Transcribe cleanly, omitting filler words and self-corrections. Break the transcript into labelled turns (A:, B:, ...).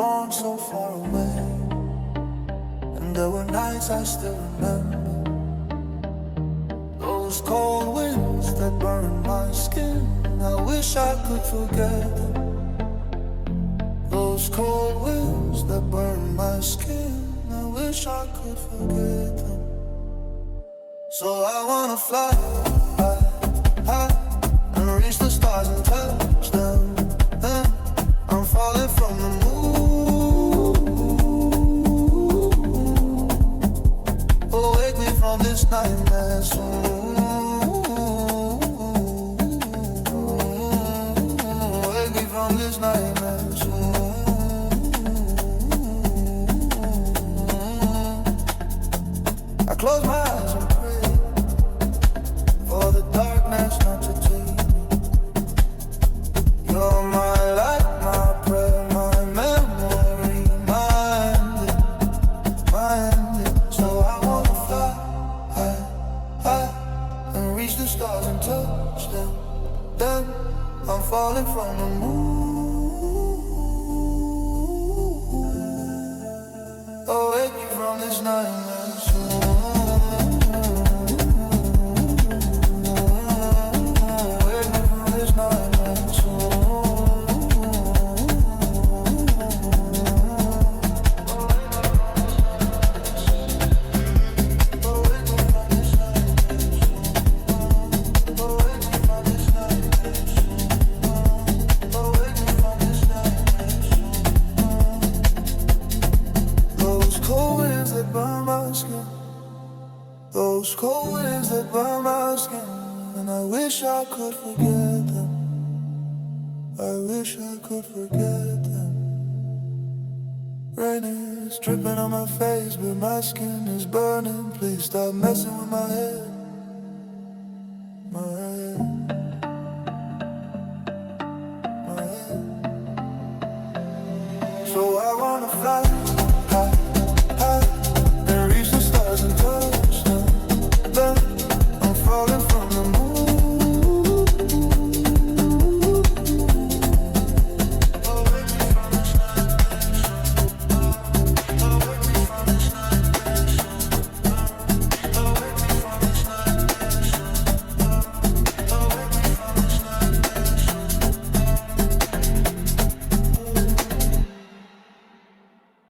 A: born so far away, and there were nights I still remember, those cold winds that burned my skin. I wish I could forget them. Those cold winds that burned my skin, I wish I could forget them. So I wanna fly high, high, and reach the stars and touch them. Then I'm falling from the moon. Oh, wake me from this nightmare soon. Wake me from this nightmare soon. I close my eyes and pray for the darkness not to take me. You're my light, my prayer, my memory, my ending. So I wanna fly high, high, and reach the stars and touch them. Then I'm falling from the moon. Oh, wake me from this nightmare soon. Those cold winds that burn my skin, and I wish I could forget them. I wish I could forget them. Rain is dripping on my face, but my skin is burning. Please stop messing with my head, my head, my head. So I wanna fly